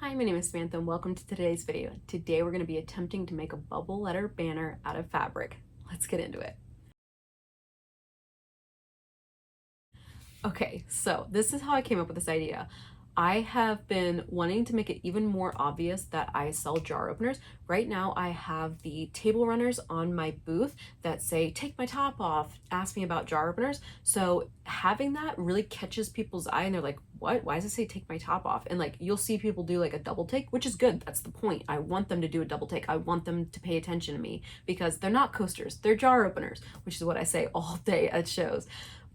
Hi, my name is Samantha and welcome to today's video. Today we're going to be attempting to make a bubble letter banner out of fabric. Let's get into it. Okay, so this is how I came up with this idea. I have been wanting to make it even more obvious that I sell jar openers. Right now I have the table runners on my booth that say, take my top off, ask me about jar openers. So having that really catches people's eye and they're like, what? Why does it say take my top off? And like, you'll see people do like a double take, which is good. That's the point. I want them to do a double take. I want them to pay attention to me because they're not coasters, they're jar openers, which is what I say all day at shows.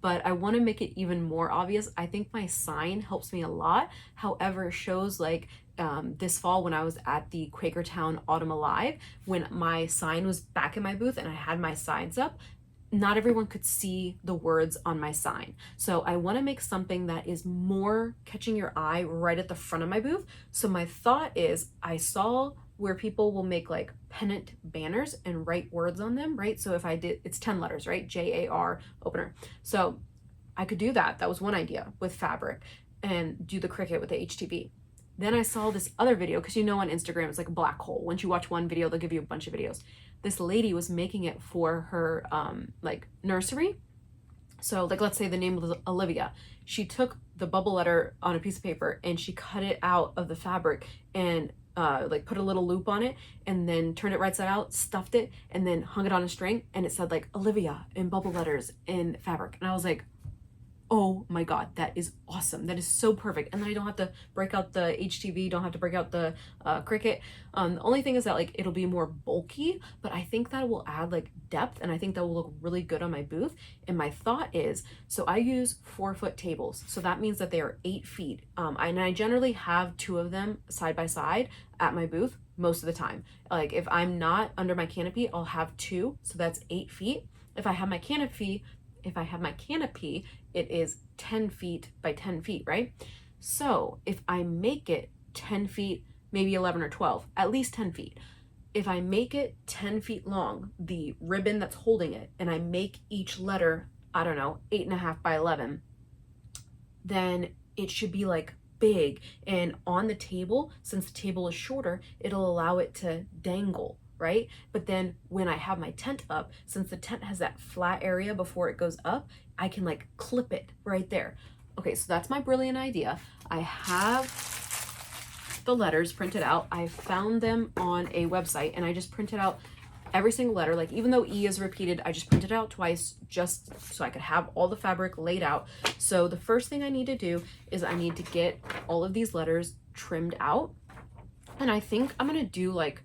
But I want to make it even more obvious. I think my sign helps me a lot. However, shows like this fall when I was at the Quakertown Autumn Alive, when my sign was back in my booth and I had my signs up, not everyone could see the words on my sign. So I want to make something that is more catching your eye right at the front of my booth. So my thought is, I saw where people will make like pennant banners and write words on them, right? So if I did, it's 10 letters, right? Jar opener. So I could do that. That was one idea with fabric, and do the Cricut with the HTV. Then I saw this other video, because you know on Instagram it's like a black hole. Once you watch one video, they'll give you a bunch of videos. This lady was making it for her like nursery. So like, let's say the name was Olivia. She took the bubble letter on a piece of paper and she cut it out of the fabric and like put a little loop on it and then turned it right side out, stuffed it, and then hung it on a string, and it said like Olivia in bubble letters in fabric. And I was like, oh my God, that is awesome. That is so perfect. And then I don't have to break out the HTV, don't have to break out the Cricut. The only thing is that like it'll be more bulky, but I think that will add like depth, and I think that will look really good on my booth. And my thought is, so I use 4-foot tables. So that means that they are 8 feet. And I generally have 2 of them side by side at my booth most of the time. Like if I'm not under my canopy, I'll have 2. So that's 8 feet. If I have my canopy, it is 10 feet by 10 feet, right? So if I make it 10 feet, maybe 11 or 12, at least 10 feet. If I make it 10 feet long, the ribbon that's holding it, and I make each letter, I don't know, 8.5 by 11, then it should be like big. And on the table, since the table is shorter, it'll allow it to dangle, right? But then when I have my tent up, since the tent has that flat area before it goes up, I can like clip it right there. Okay, so that's my brilliant idea. I have the letters printed out. I found them on a website and I just printed out every single letter. Like even though E is repeated, I just printed it out twice just so I could have all the fabric laid out. So the first thing I need to do is I need to get all of these letters trimmed out. And I think I'm gonna do like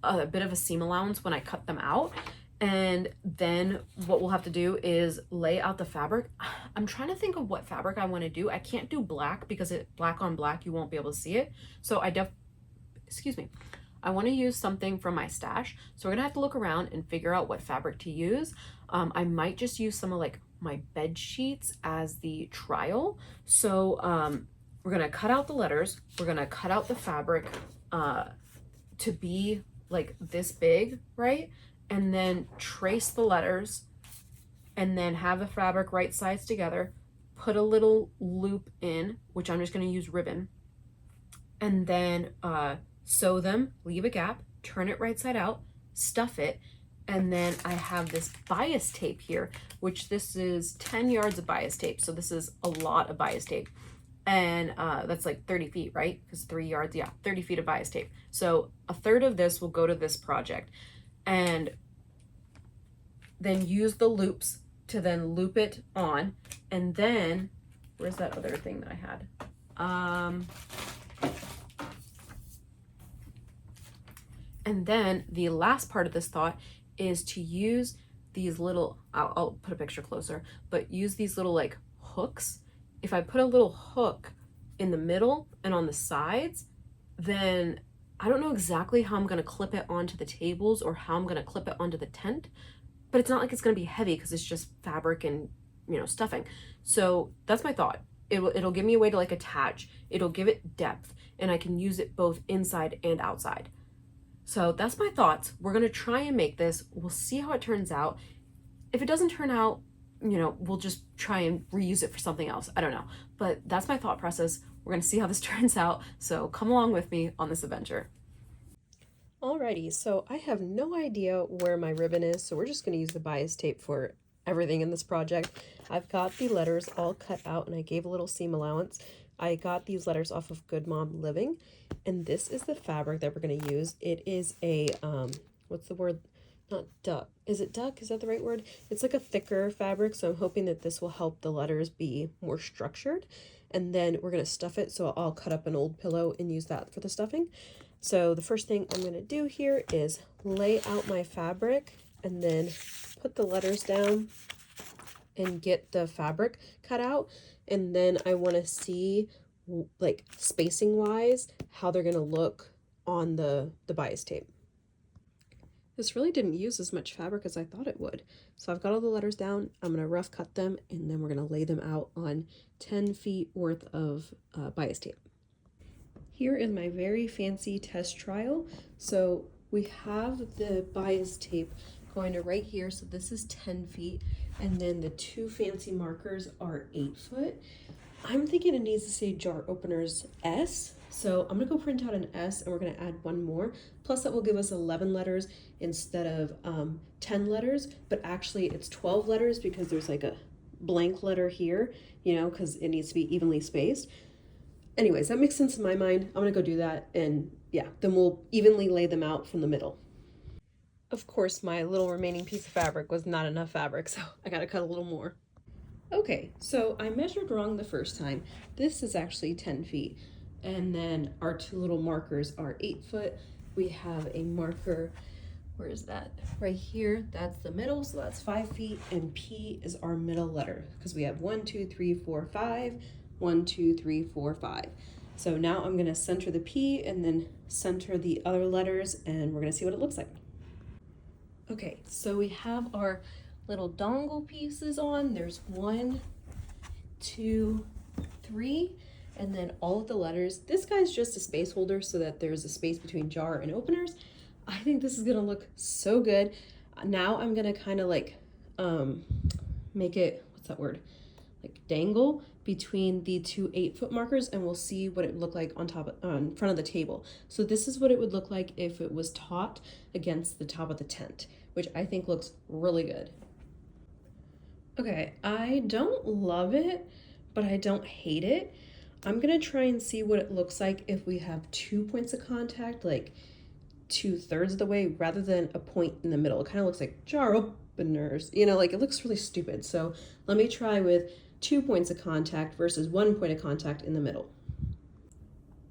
a bit of a seam allowance when I cut them out. And then what we'll have to do is lay out the fabric. I'm trying to think of what fabric I want to do. I can't do black because black on black, you won't be able to see it. So I want to use something from my stash. So we're gonna have to look around and figure out what fabric to use. I might just use some of like my bed sheets as the trial. So we're gonna cut out the letters. We're gonna cut out the fabric to be like this big, right? And then trace the letters and then have the fabric right sides together, put a little loop in, which I'm just going to use ribbon, and then sew them, leave a gap, turn it right side out, stuff it, and then I have this bias tape here, which this is 10 yards of bias tape. So this is a lot of bias tape. And that's like 30 feet, right? Because 3 yards, yeah, 30 feet of bias tape. So a third of this will go to this project. And then use the loops to then loop it on. And then, where's that other thing that I had? And then the last part of this thought is to use these little, I'll put a picture closer, but use these little like hooks. If I put a little hook in the middle and on the sides, then I don't know exactly how I'm going to clip it onto the tables or how I'm going to clip it onto the tent, but it's not like it's going to be heavy because it's just fabric and, you know, stuffing. So that's my thought. It'll give me a way to like attach, it'll give it depth, and I can use it both inside and outside. So that's my thoughts. We're going to try and make this. We'll see how it turns out. If it doesn't turn out, you know, we'll just try and reuse it for something else. I don't know. But that's my thought process. We're gonna see how this turns out, so come along with me on this adventure. Alrighty, so I have no idea where my ribbon is, so we're just going to use the bias tape for everything in this project. I've got the letters all cut out and I gave a little seam allowance. I got these letters off of Good Mom Living, and this is the fabric that we're going to use. It is a, what's the word? Not duck. Is it duck? Is that the right word? It's like a thicker fabric, so I'm hoping that this will help the letters be more structured. And then we're going to stuff it, so I'll cut up an old pillow and use that for the stuffing. So the first thing I'm going to do here is lay out my fabric and then put the letters down and get the fabric cut out. And then I want to see, like, spacing wise, how they're going to look on the bias tape. This really didn't use as much fabric as I thought it would. So I've got all the letters down, I'm going to rough cut them, and then we're going to lay them out on 10 feet worth of bias tape. Here is my very fancy test trial. So we have the bias tape going to right here. So this is 10 feet. And then the two fancy markers are 8 foot. I'm thinking it needs to say jar openers S. So I'm gonna go print out an S and we're gonna add one more. Plus that will give us 11 letters instead of 10 letters, but actually it's 12 letters because there's like a blank letter here, you know, because it needs to be evenly spaced. Anyways, that makes sense in my mind. I'm gonna go do that, and yeah, then we'll evenly lay them out from the middle. Of course, my little remaining piece of fabric was not enough fabric, so I gotta cut a little more. Okay, so I measured wrong the first time. This is actually 10 feet, and then our two little markers are 8 foot. We have a marker, where is that? Right here, that's the middle, so that's 5 feet, and P is our middle letter, because we have 1, 2, 3, 4, 5, 1, 2, 3, 4, 5. So now I'm gonna center the P and then center the other letters, and we're gonna see what it looks like. Okay, so we have our little dongle pieces on. There's 1, 2, 3, and then all of the letters. This guy's just a space holder so that there's a space between jar and openers. I think this is gonna look so good. Now I'm gonna kind of like make it, what's that word? Like dangle between the two 8 foot markers, and we'll see what it would look like on front of the table. So this is what it would look like if it was taut against the top of the tent, which I think looks really good. Okay, I don't love it, but I don't hate it. I'm gonna try and see what it looks like if we have 2 points of contact, like 2/3 of the way, rather than a point in the middle. It kind of looks like jar openers, you know, like it looks really stupid. So let me try with 2 points of contact versus 1 point of contact in the middle.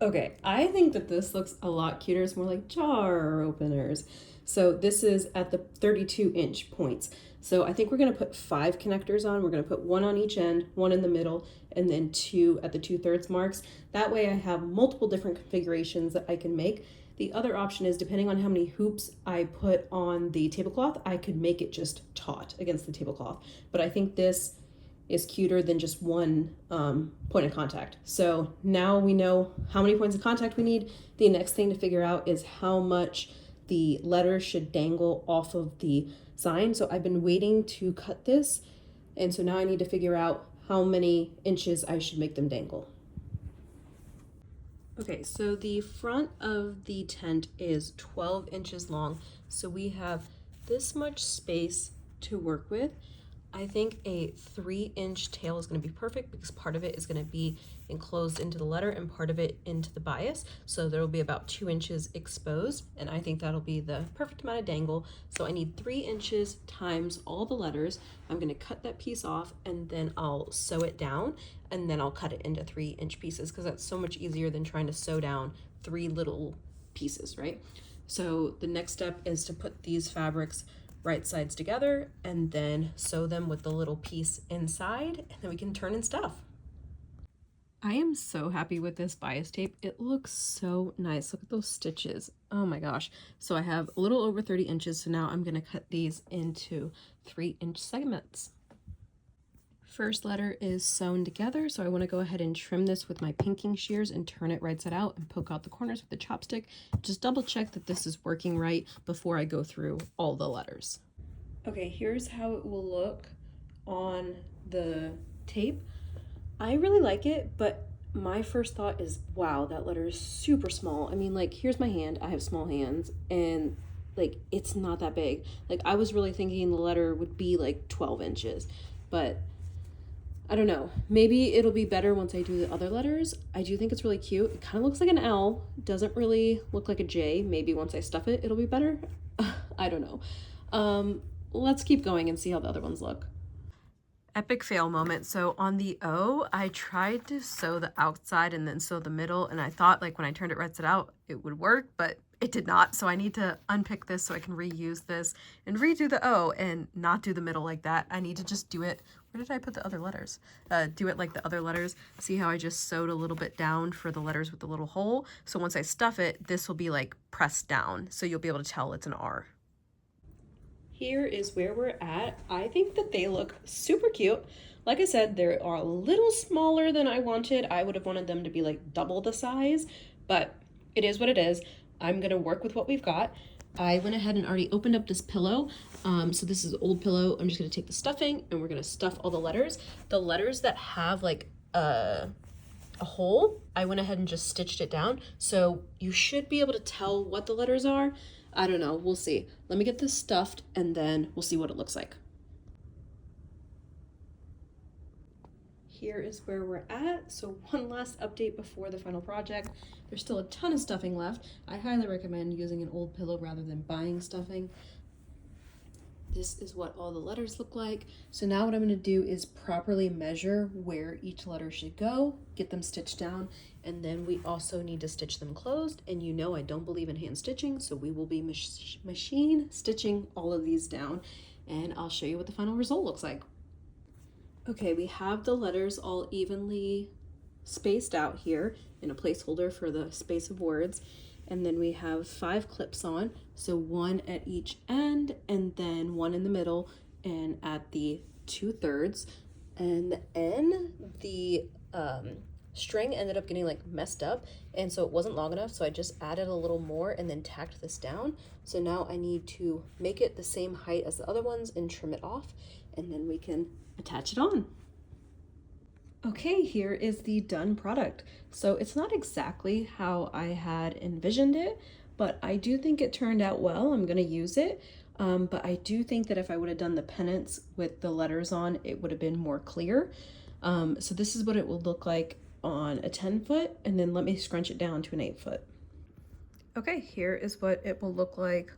Okay, I think that this looks a lot cuter. It's more like jar openers. So this is at the 32-inch points. So I think we're gonna put 5 connectors on. We're gonna put 1 on each end, 1 in the middle, and then 2 at the 2/3 marks. That way I have multiple different configurations that I can make. The other option is, depending on how many hoops I put on the tablecloth, I could make it just taut against the tablecloth. But I think this is cuter than just 1 point of contact. So now we know how many points of contact we need. The next thing to figure out is how much the letters should dangle off of the sign. So I've been waiting to cut this, and so now I need to figure out how many inches I should make them dangle. Okay, so the front of the tent is 12 inches long, so we have this much space to work with. I think a 3-inch tail is going to be perfect because part of it is going to be enclosed into the letter and part of it into the bias. So there will be about 2 inches exposed, and I think that'll be the perfect amount of dangle. So I need 3 inches times all the letters. I'm going to cut that piece off and then I'll sew it down, and then I'll cut it into 3-inch pieces because that's so much easier than trying to sew down 3 little pieces, right? So the next step is to put these fabrics right sides together and then sew them with the little piece inside, and then we can turn and stuff. I am so happy with this bias tape. It looks so nice. Look at those stitches. Oh my gosh. So I have a little over 30 inches, so now I'm going to cut these into 3-inch segments. First letter is sewn together, so I want to go ahead and trim this with my pinking shears and turn it right side out and poke out the corners with the chopstick. Just double check that this is working right before I go through all the letters. Okay, here's how it will look on the tape. I really like it, but my first thought is, wow, that letter is super small. I mean, like, here's my hand. I have small hands, and like, it's not that big. Like, I was really thinking the letter would be like 12 inches, but I don't know. Maybe it'll be better once I do the other letters. I do think it's really cute. It kind of looks like an L, doesn't really look like a J. Maybe once I stuff it, it'll be better. I don't know. Let's keep going and see how the other ones look. Epic fail moment. So on the O, I tried to sew the outside and then sew the middle, and I thought like when I turned it right side out, it would work, but it did not. So I need to unpick this so I can reuse this and redo the O and not do the middle like that. I need to just do it. Where did I put the other letters? Do it like the other letters. See how I just sewed a little bit down for the letters with the little hole? So once I stuff it, this will be like pressed down. So you'll be able to tell it's an R. Here is where we're at. I think that they look super cute. Like I said, they are a little smaller than I wanted. I would have wanted them to be like double the size, but it is what it is. I'm gonna work with what we've got. I went ahead and already opened up this pillow. So this is an old pillow. I'm just gonna take the stuffing and we're gonna stuff all the letters. The letters that have like a hole, I went ahead and just stitched it down. So you should be able to tell what the letters are. I don't know, we'll see. Let me get this stuffed and then we'll see what it looks like. Here is where we're at. So one last update before the final project. There's still a ton of stuffing left. I highly recommend using an old pillow rather than buying stuffing. This is what all the letters look like. So now what I'm gonna do is properly measure where each letter should go, get them stitched down, and then we also need to stitch them closed. And you know I don't believe in hand stitching, so we will be machine stitching all of these down, and I'll show you what the final result looks like. Okay, we have the letters all evenly spaced out here in a placeholder for the space of words. And then we have 5 clips on, so 1 at each end and then 1 in the middle and at the 2/3. And the N, the string ended up getting like messed up, and so it wasn't long enough, so I just added a little more and then tacked this down. So now I need to make it the same height as the other ones and trim it off, and then we can attach it on. Okay, here is the done product. So it's not exactly how I had envisioned it, but I do think it turned out well. I'm gonna use it. But I do think that if I would have done the pennants with the letters on, it would have been more clear. So this is what it will look like on a 10-foot, and then let me scrunch it down to an 8-foot. Okay, here is what it will look like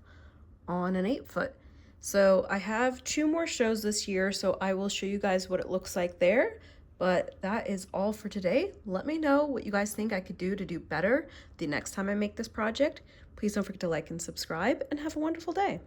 on an 8-foot. So I have 2 more shows this year, so I will show you guys what it looks like there. But that is all for today. Let me know what you guys think I could do to do better the next time I make this project. Please don't forget to like and subscribe, and have a wonderful day.